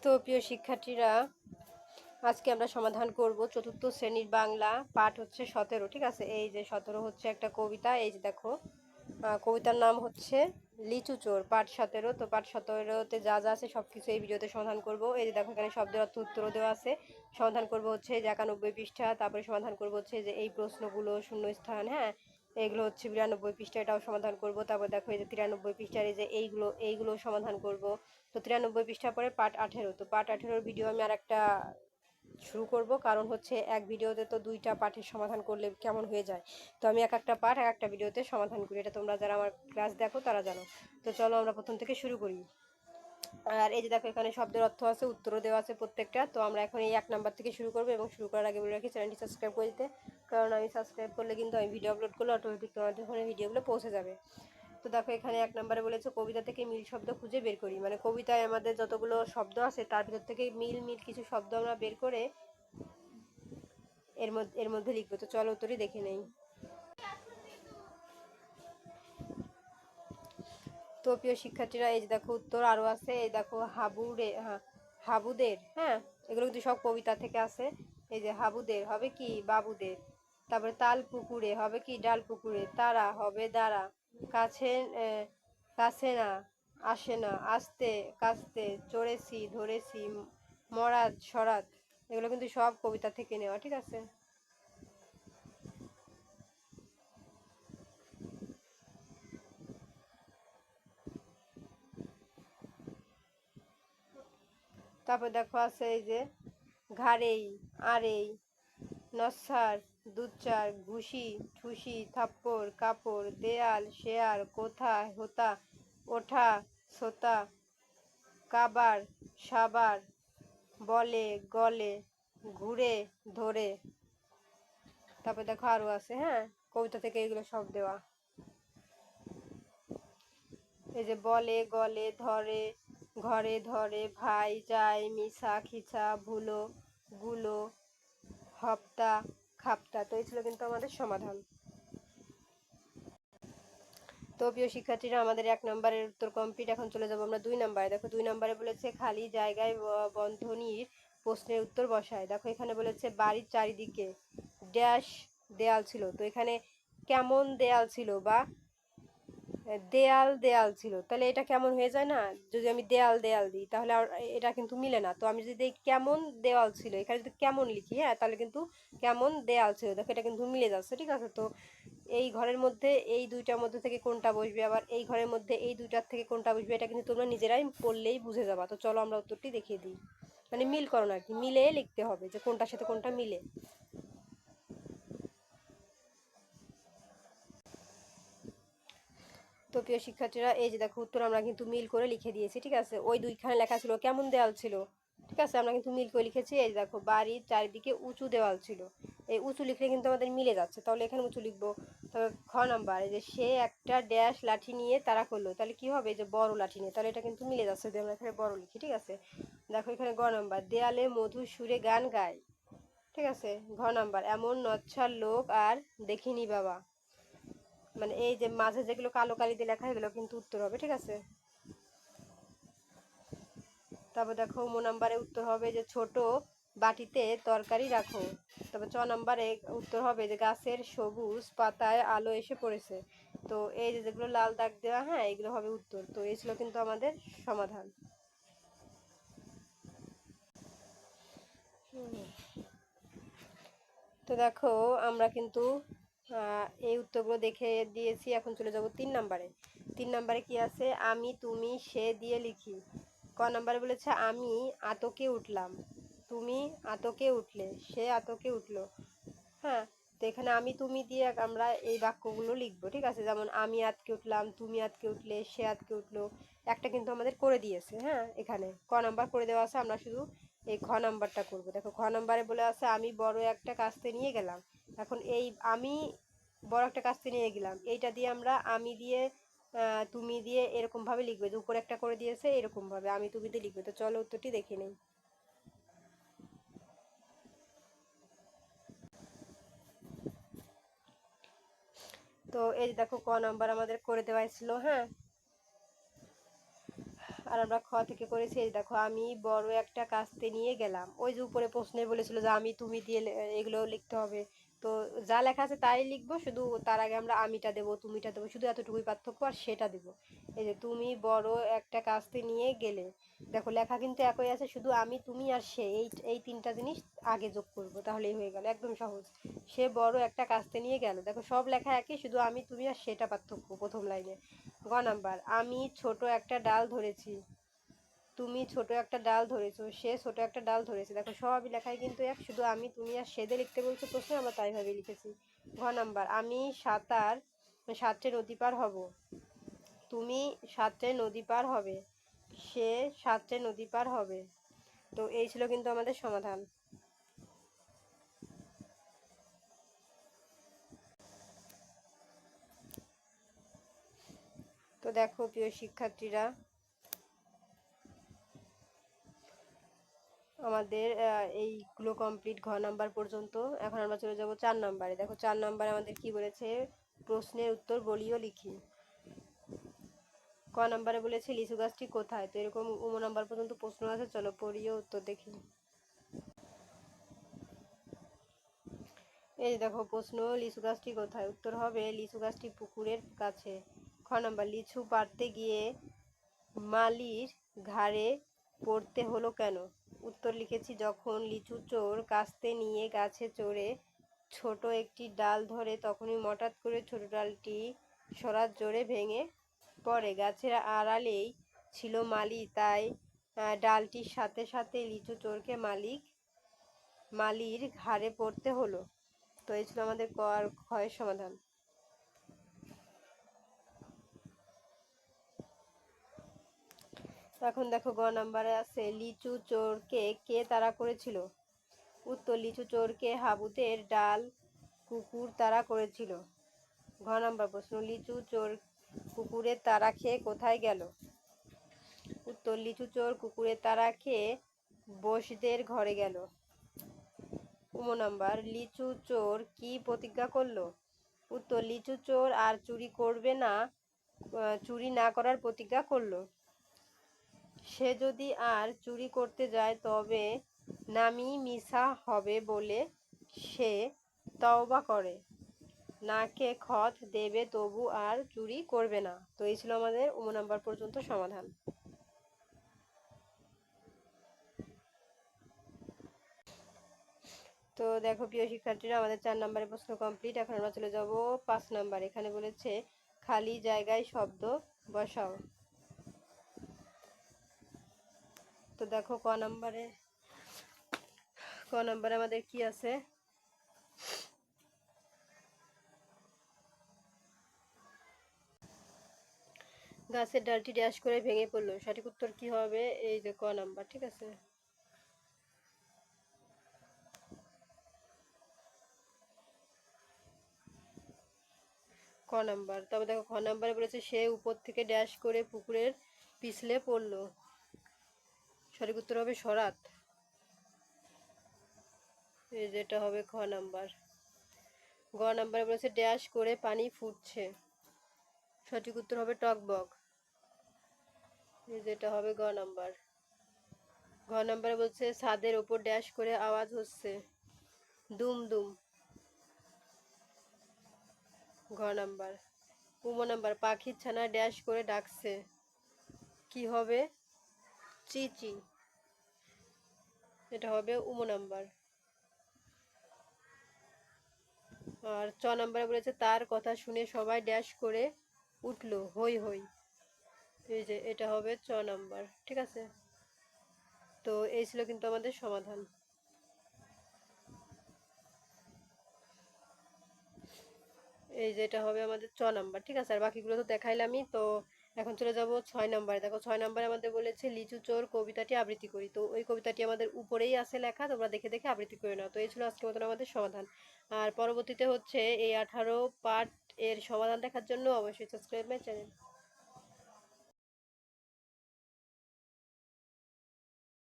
তো প্রিয় শিক্ষার্থীরা, আজকে আমরা সমাধান করব চতুর্থ শ্রেণীর বাংলা পাঠ হচ্ছে 17। ঠিক আছে, এই যে 17 হচ্ছে একটা কবিতা। এই যে দেখো, কবিতার নাম হচ্ছে লিচু চোর, পাঠ 17। তো পাঠ 17তে যা যা আছে সব কিছু এই ভিডিওতে সমাধান করব। এই যে দেখো, এখানে শব্দের অর্থ উত্তরও দেওয়া আছে। সমাধান করব হচ্ছে যে 91 পৃষ্ঠা, তারপরে সমাধান করব হচ্ছে যে এই প্রশ্নগুলো শূন্যস্থান, হ্যাঁ এইগুলো হচ্ছে 92 পৃষ্ঠা, এটাও সমাধান করব। তারপর দেখো এই যে 93 পৃষ্ঠার এই যে এইগুলো সমাধান করব। তো 93 পৃষ্ঠার পরে পাঠ 18। তো পাঠ 18 ভিডিও আমি আর একটা শুরু করব, কারণ হচ্ছে এক ভিডিওতে তো দুইটা পাঠের সমাধান করলে কেমন হয়ে যায়। তো আমি এক একটা পাঠ এক একটা ভিডিওতে সমাধান করি, এটা তোমরা যারা আমার ক্লাস দেখো তারা জানো। তো চলো আমরা প্রথম থেকে শুরু করি। আর এই যে দেখো, এখানে শব্দের অর্থ আছে, উত্তরও দেওয়া আছে প্রত্যেকটা। তো আমরা এখন এই 1 নাম্বার থেকে শুরু করবো, এবং শুরু করার আগে বলে রাখি চ্যানেলটি সাবস্ক্রাইব করে দিতে, কারণ আমি সাবস্ক্রাইব করলে কিন্তু আমি ভিডিও আপলোড করলে অটোমেটিক তোমাদের ফোনে ভিডিওগুলো পৌঁছে যাবে। তো দেখো, এখানে 1 নম্বরে বলেছে কবিতা থেকে মিল শব্দ খুঁজে বের করি। মানে কবিতায় আমাদের যতগুলো শব্দ আছে তার ভিতর থেকে মিল কিছু শব্দ আমরা বের করে এর মধ্যে লিখবো। তো চলো উত্তরই দেখে নেই। তো প্রিয় শিক্ষার্থীরা, এই যে দেখো উত্তর আরো আছে। এই দেখো হাবুদের, হ্যাঁ এগুলো কিন্তু সব কবিতা থেকে আছে। এই যে হাবুদের হবে কি বাবুদের। তারপরে তাল পুকুরে হবে কি ডাল পুকুরে। তারা হবে দ্বারা। কাছে কাছে না, আসে না, আসতে কাছতে, চড়েছি ধরেছি, মরাদ সরাত, এগুলো কিন্তু সব কবিতা থেকে নেওয়া। ঠিক আছে, তারপর দেখো আছে এই যে ঘাড়েই, আরেই, নস্যার, দুধচার, ঘুষি, ঠুসি, থাপ্পড়, কাপড়, দেয়াল, শেয়ার, কোথা, হোতা, ওঠা, সোতা, কাবার, সাবার, বলে, গলে, ঘুরে, ধরে। তারপর দেখো আরো আছে, হ্যাঁ কবিতা থেকে এগুলো সব দেওয়া। এই যে বলে, গলে, ধরে, ঘরে, ধরে, ভাই, যায়, মিশা, খিচা, ভুলো, গুলো, হপ্তা, খাপ্তা। তো এই ছিল কিন্তু আমাদের সমাধান। তো প্রিয় শিক্ষার্থীরা, আমাদের 1 নম্বরের উত্তর কমপ্লিট। এখন চলে যাবো আমরা 2 নম্বরে। দেখো 2 নম্বরে বলেছে খালি জায়গায় বন্ধনীর প্রশ্নের উত্তর বসায়। দেখো এখানে বলেছে বাড়ির চারিদিকে ড্যাশ দেয়াল ছিল। তো এখানে কেমন দেয়াল ছিল বা দেয়াল দেয়াল ছিল, তাহলে এটা কেমন হয়ে যায় না? যদি আমি দেয়াল দেয়াল দিই তাহলে আর এটা কিন্তু মিলে না। তো আমি যদি কেমন দেওয়াল ছিল, এখানে যদি কেমন লিখি, হ্যাঁ তাহলে কিন্তু কেমন দেয়াল ছিল, দেখো এটা কিন্তু মিলে যাচ্ছে। ঠিক আছে, তো এই ঘরের মধ্যে এই দুইটার মধ্যে থেকে কোনটা বসবে, আবার এই ঘরের মধ্যে এই দুইটার থেকে কোনটা বসবে, এটা কিন্তু তোমরা নিজেরাই পড়লেই বুঝে যাবা। তো চলো আমরা উত্তরটি দেখিয়ে দিই। মানে মিল করো না, আর কি মিলে লিখতে হবে যে কোনটার সাথে কোনটা মিলে। তো প্রিয় শিক্ষার্থীরা, এই যে দেখো উত্তর আমরা কিন্তু মিল করে লিখে দিয়েছি। ঠিক আছে, ওই দুইখানে লেখা ছিল কেমন দেওয়াল ছিল, ঠিক আছে আমরা কিন্তু মিল করে লিখেছি। এই দেখো বাড়ির চারিদিকে উঁচু দেওয়াল ছিল, এই উঁচু লিখলে কিন্তু আমাদের মিলে যাচ্ছে, তাহলে এখানে উঁচু লিখবো। তবে খ নাম্বার, এই যে সে একটা ড্যাশ লাঠি নিয়ে তাড়া করলো, তাহলে কি হবে, যে বড় লাঠি নিয়ে, তাহলে এটা কিন্তু মিলে যাচ্ছে, আমরা এখানে বড় লিখি। ঠিক আছে, দেখো এখানে গ নাম্বার দেয়ালে মধুর সুরে গান গায়। ঠিক আছে, ঘ নাম্বার এমন নচ্ছার লোক আর দেখিনি বাবা। মানে এই যে মাঝে যেগুলো কালো কালি দিয়ে লেখা, এগুলো কিন্তু উত্তর হবে। ঠিক আছে, তারপর দেখো ম নাম্বারে উত্তর হবে যে ছোট বাটিতে তরকারি রাখো। তবে চ নাম্বারে উত্তর হবে যে গাছের সবুজ পাতায় আলো এসে পড়েছে। তো এই যে যেগুলো লাল দাগ দেওয়া, হ্যাঁ এগুলো হবে উত্তর। তো এই ছিল কিন্তু আমাদের সমাধান। তো দেখো আমরা কিন্তু এই উত্তরগুলো দেখে দিয়েছি। এখন চলে যাব 3 নাম্বারে। 3 নাম্বারে কি আছে, আমি তুমি সে দিয়ে লিখি। ক নাম্বারে বলেছে আমি আতকে উঠলাম, তুমি আতকে উঠলে, সে আতকে উঠলো। হ্যাঁ, তো এখানে আমি তুমি দিয়ে আমরা এই বাক্যগুলো লিখবো। ঠিক আছে, যেমন আমি আতকে উঠলাম, তুমি আতকে উঠলে, সে আতকে উঠলো। একটা কিন্তু আমাদের করে দিয়েছে, হ্যাঁ এখানে ক নাম্বার করে দেওয়া আছে, আমরা শুধু এই ঘ নাম্বারটা করব। দেখো ঘ নাম্বারে বলে আছে আমি বড় একটা কাস্তে নিয়ে গেলাম। এখন এই আমি বড় একটা কাস্তে নিয়ে গেলাম, এইটা দিয়ে আমরা আমি দিয়ে তুমি দিয়ে এরকম ভাবে লিখবে, যে উপরে একটা করে দিয়েছে এরকম ভাবে আমি তুমি দিয়ে লিখবে। তো চলো উত্তরটি দেখে নিই। তো এই দেখো ক নাম্বার আমাদের করে দেওয়া ছিল, হ্যাঁ আর আমরা খ থেকে করেছি, এই দেখো আমি বড় একটা কাস্তে নিয়ে গেলাম। ওই যে উপরে প্রশ্নে বলেছিল যে আমি তুমি দিয়ে এগুলো লিখতে হবে। তো যা লেখা আছে তাই লিখবো, শুধু তার আগে আমরা আমিটা দেবো তুমিটা দেবো, শুধু এতটুকুই পার্থক্য, আর সেটা দেবো। এই যে তুমি বড় একটা কাস্তে নিয়ে গেলে, দেখো লেখা কিন্তু একই আছে, শুধু আমি তুমি আর সে, এই তিনটা জিনিস আগে যোগ করবো, তাহলেই হয়ে গেল, একদম সহজ। সে বড় একটা কাস্তে নিয়ে গেল, দেখো সব লেখা একই, শুধু আমি তুমি আর সেটা পার্থক্য প্রথম লাইনে। গ নাম্বার, আমি ছোট একটা ডাল ধরেছি, তুমি ছোট একটা ডাল ধরেছো, সে ছোট একটা ডাল ধরেছে, দেখো সবই লেখাই কিন্তু এক, শুধু আমি তুমি আর সেদে লিখতে বলছো প্রশ্নে, আমরা তাইভাবে লিখেছি। ঘ নাম্বার, আমি সাতটে নদী পার হব, তুমি সাতটে নদী পার হবে, সে সাতটে নদী পার হবে। তো এই ছিল কিন্তু আমাদের সমাধান। তো দেখো প্রিয় শিক্ষার্থীরা, আমাদের এইগুলো কমপ্লিট ঘ নাম্বার পর্যন্ত। এখন আমরা চলে যাব 4 নাম্বারে। দেখো 4 নাম্বারে আমাদের কি বলেছে, প্রশ্নের উত্তর বলিও লিখি। ক নাম্বারে বলেছে লিচু গাছটি কোথায়। তো এরকম নাম্বার পর্যন্ত প্রশ্ন আছে, চলো পড়িও উত্তর দেখি। এই দেখো প্রশ্ন, লিচু গাছটি কোথায়, উত্তর হবে লিচু গাছটি পুকুরের কাছে। খ নাম্বার, লিচু পাড়তে গিয়ে মালির ঘাড়ে পড়তে হলো কেন। উত্তর লিখেছি, যখন লিচু চোর কাস্তে নিয়ে গাছে চড়ে ছোট একটি ডাল ধরে, তখনই হঠাৎ করে ছোট ডালটি সরার জোরে ভেঙে পড়ে। গাছের আড়ালেই ছিল মালি, তাই ডালটির সাথে সাথে লিচু চোরকে মালির ঘাড়ে পড়তে হলো। তো এই ছিল আমাদের ক আর ক্ষয়ের সমাধান। এখন দেখো গ নাম্বারে আছে, লিচু চোরকে কে তাড়া করেছিল। উত্তর, লিচু চোরকে হাবুতের ডাল কুকুর তাড়া করেছিল। ঘ নাম্বার প্রশ্ন, লিচু চোর কুকুরের তাড়া খেয়ে কোথায় গেল। উত্তর, লিচু চোর কুকুরের তাড়া খেয়ে বসদের ঘরে গেল। নাম্বার, লিচু চোর কি প্রতিজ্ঞা করলো। উত্তর, লিচু চোর আর চুরি না করার প্রতিজ্ঞা করলো। সে যদি আর চুরি করতে যায় তবে নামি মিছা হবে বলে সে তওবা করে, নাকে খত দেবে তবু আর চুরি করবে না। তো এই ছিল আমাদের নাম্বার পর্যন্ত সমাধান। তো দেখো প্রিয় শিক্ষার্থীরা, আমাদের 4 নম্বরের প্রশ্ন কমপ্লিট। এখন আমরা চলে যাব 5 নাম্বার। এখানে বলেছে খালি জায়গায় শব্দ বসাও। তো দেখো ক নাম্বারে আমাদের কি আছে, গাছের ডালটি ড্যাশ করে ভেঙে পড়লো। সঠিক উত্তর কি হবে, এই যে ক নাম্বার, ঠিক আছে। ক নাম্বার, তবে দেখো খ নাম্বারে বলেছে সে উপর থেকে ড্যাশ করে পুকুরের পিছলে পড়লো। সঠিক উত্তর হবে সরাত, এই যেটা হবে খ নাম্বার। গ নাম্বারে বলেছে ড্যাশ করে পানি ফুটছে। সঠিক উত্তর হবে টকবক, এই যেটা হবে গ নাম্বার। ঘ নাম্বারে বলছে ছাদের ওপর ড্যাশ করে আওয়াজ হচ্ছে, দুম দুম। ঘ নাম্বার। নাম্বার, পাখির ছানা ড্যাশ করে ডাকছে, কি হবে, চি চি, এটা হবে নাম্বার। আর চ নাম্বারে বলেছে তার কথা শুনে সবাই ড্যাশ করে উঠলো, হই হই, এই যে এটা হবে চ নাম্বার, ঠিক আছে। তো এই ছিল কিন্তু আমাদের সমাধান। এই যে এটা হবে আমাদের চ নাম্বার, ঠিক আছে। আর বাকিগুলো তো দেখাইলামই। তো এখন চলে যাব 6 নাম্বারে। দেখো 6 নাম্বারে আমাদের বলেছে লিচু চোর কবিতাটি আবৃত্তি করি। তো ওই কবিতাটি আমাদের উপরেই আছে লেখা, তোমরা দেখে দেখে আবৃত্তি করে নাও। তো এই ছিল আজকের মতন আমাদের সমাধান। আর পরবর্তীতে হচ্ছে এই 18 পার্ট এর সমাধান দেখার জন্য অবশ্যই সাবস্ক্রাইব মাই চ্যানেল।